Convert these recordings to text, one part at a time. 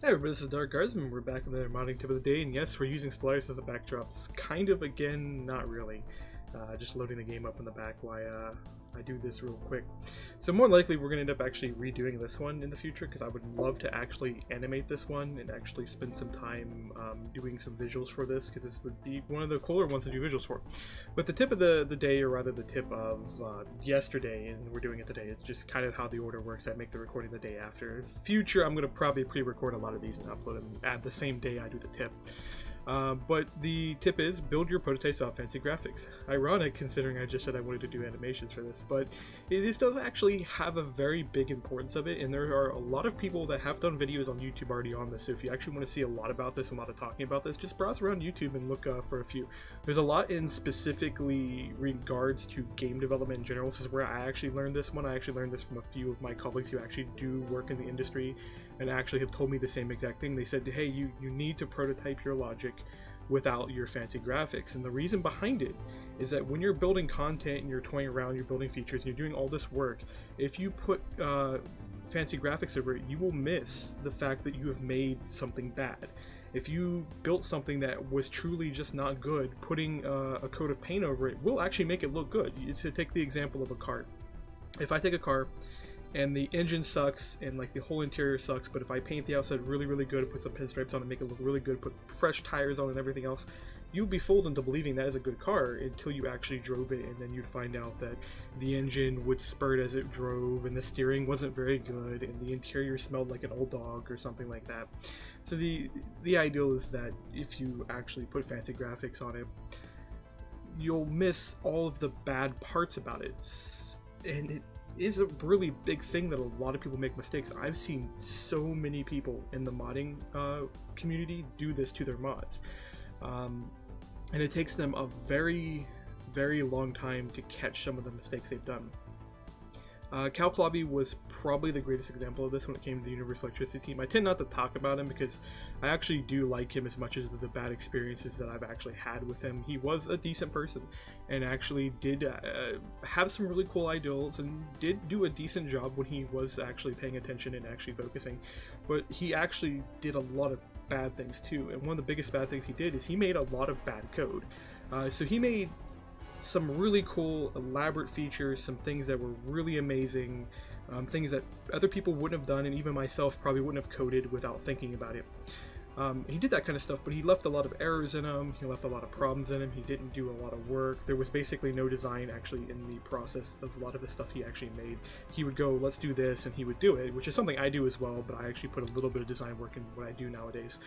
Hey everybody, this is Dark Guardsman. We're back with another modding tip of the day, and yes, we're using Stellaris as a backdrop. It's kind of, again, not really. Just loading the game up in the back while I do this real quick. So more likely we're going to end up actually redoing this one in the future, because I would love to actually animate this one and actually spend some time doing some visuals for this, because this would be one of the cooler ones to do visuals for. But the tip of the day, or rather the tip of yesterday, and we're doing it today, it's just kind of how the order works. I make the recording the day after. In the future, I'm going to probably pre-record a lot of these and upload them at the same day I do the tip. But the tip is build your prototypes without fancy graphics. Ironic considering I just said I wanted to do animations for this, but this does actually have a very big importance of it, and there are a lot of people that have done videos on YouTube already on this, so if you actually want to see a lot about this, a lot of talking about this, just browse around YouTube and look for a few. There's a lot in specifically regards to game development in general. This is where I actually learned this one. I actually learned this from a few of my colleagues who actually do work in the industry and actually have told me the same exact thing. They said, hey, you need to prototype your logic without your fancy graphics, and the reason behind it is that when you're building content and you're toying around, you're building features and you're doing all this work, if you put fancy graphics over it, you will miss the fact that you have made something bad. If you built something that was truly just not good, putting a coat of paint over it will actually make it look good. To take the example of a car. If I take a car and the engine sucks and like the whole interior sucks, but if I paint the outside really good, put some pinstripes on it, make it look really good, put fresh tires on and everything else, you'd be fooled into believing that is a good car until you actually drove it, and then you'd find out that the engine would spurt as it drove and the steering wasn't very good and the interior smelled like an old dog or something like that. So the ideal is that if you actually put fancy graphics on it, you'll miss all of the bad parts about it, and it is a really big thing that a lot of people make mistakes. I've seen so many people in the modding community do this to their mods, and it takes them a very long time to catch some of the mistakes they've done. Calc Lobby was probably the greatest example of this when it came to the Universal Electricity team. I tend not to talk about him because I actually do like him as much as the bad experiences that I've actually had with him. He was a decent person and actually did have some really cool ideals and did do a decent job when he was actually paying attention and actually focusing. But he actually did a lot of bad things too, and one of the biggest bad things he did is he made a lot of bad code. So he made some really cool elaborate features, some things that were really amazing, things that other people wouldn't have done, and even myself probably wouldn't have coded without thinking about it. He did that kind of stuff, but he left a lot of errors in him, he left a lot of problems in him, he didn't do a lot of work. There was basically no design actually in the process of a lot of the stuff he actually made. He would go, let's do this, and he would do it, which is something I do as well, but I actually put a little bit of design work in what I do nowadays.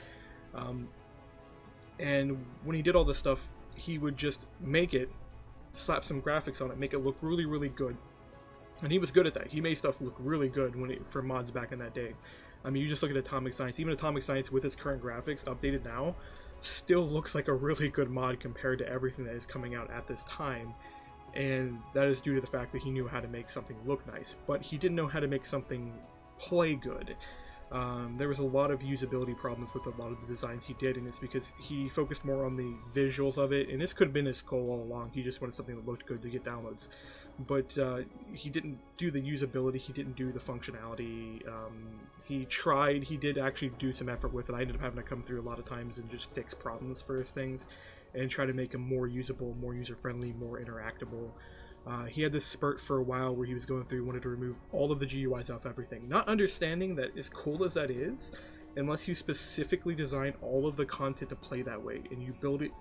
And when he did all this stuff, he would just make it, slap some graphics on it, make it look really good, and he was good at that. He made stuff look really good for mods back in that day. I mean, you just look at Atomic Science. Even Atomic Science with its current graphics updated now still looks like a really good mod compared to everything that is coming out at this time, and that is due to the fact that he knew how to make something look nice, but he didn't know how to make something play good. There was a lot of usability problems with a lot of the designs he did, and it's because he focused more on the visuals of it, and this could have been his goal all along. He just wanted something that looked good to get downloads, but he didn't do the usability, he didn't do the functionality. He tried, he did actually do some effort with it. I ended up having to come through a lot of times and just fix problems for his things and try to make them more usable, more user-friendly, more interactable. He had this spurt for a while where he was going through, wanted to remove all of the GUIs off everything, not understanding that as cool as that is, unless you specifically design all of the content to play that way and you build it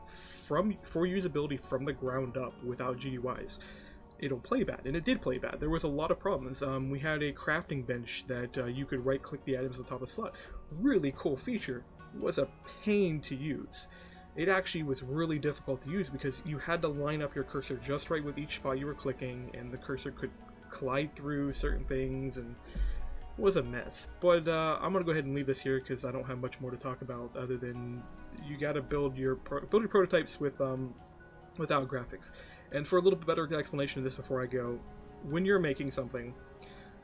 for usability from the ground up without GUIs, it'll play bad. And it did play bad. There was a lot of problems. We had a crafting bench that you could right click the items on top of the slot. Really cool feature. It was a pain to use. It actually was really difficult to use because you had to line up your cursor just right with each spot you were clicking, and the cursor could collide through certain things, and it was a mess. But I'm gonna go ahead and leave this here because I don't have much more to talk about other than you got to build your prototypes without graphics. And for a little bit better explanation of this before I go, when you're making something,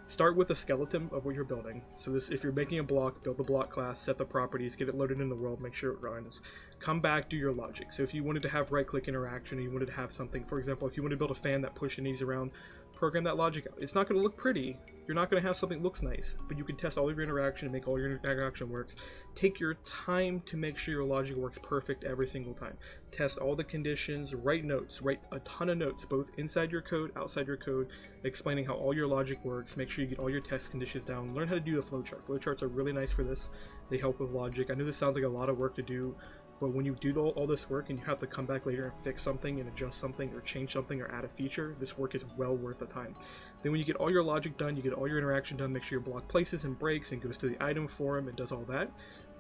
start with the skeleton of what you're building. So this, if you're making a block, build the block class, set the properties, get it loaded in the world, make sure it runs. Come back, do your logic. So if you wanted to have right-click interaction, or you wanted to have something, for example, if you want to build a fan that pushes and eaves around, program that logic out. It's not going to look pretty. You're not going to have something that looks nice, but you can test all of your interaction and make all your interaction works. Take your time to make sure your logic works perfect every single time. Test all the conditions, write notes, write a ton of notes, both inside your code, outside your code, explaining how all your logic works. Make sure you get all your test conditions down. Learn how to do the flowchart. Flowcharts are really nice for this. They help with logic. I know this sounds like a lot of work to do, but when you do all this work and you have to come back later and fix something and adjust something or change something or add a feature, this work is well worth the time. Then when you get all your logic done, you get all your interaction done, make sure your block places and breaks and goes to the item form and does all that.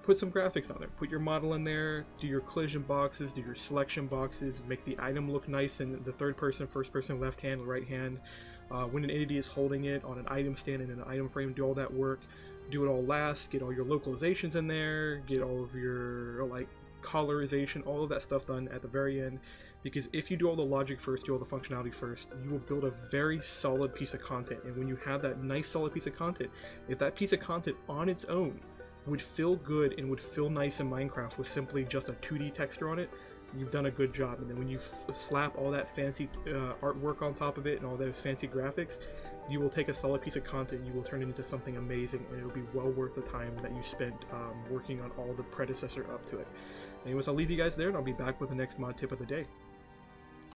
Put some graphics on there. Put your model in there, do your collision boxes, do your selection boxes, make the item look nice in the third person, first person, left hand, right hand. When an entity is holding it on an item stand and in an item frame, do all that work. Do it all last, get all your localizations in there, get all of your like colorization, all of that stuff done at the very end, because if you do all the logic first, do all the functionality first, you will build a very solid piece of content. And when you have that nice solid piece of content, if that piece of content on its own would feel good and would feel nice in Minecraft with simply just a 2D texture on it, you've done a good job. And then when you slap all that fancy artwork on top of it and all those fancy graphics, you will take a solid piece of content, you will turn it into something amazing, and it'll be well worth the time that you spent working on all the predecessor up to it. Anyways, I'll leave you guys there, and I'll be back with the next mod tip of the day.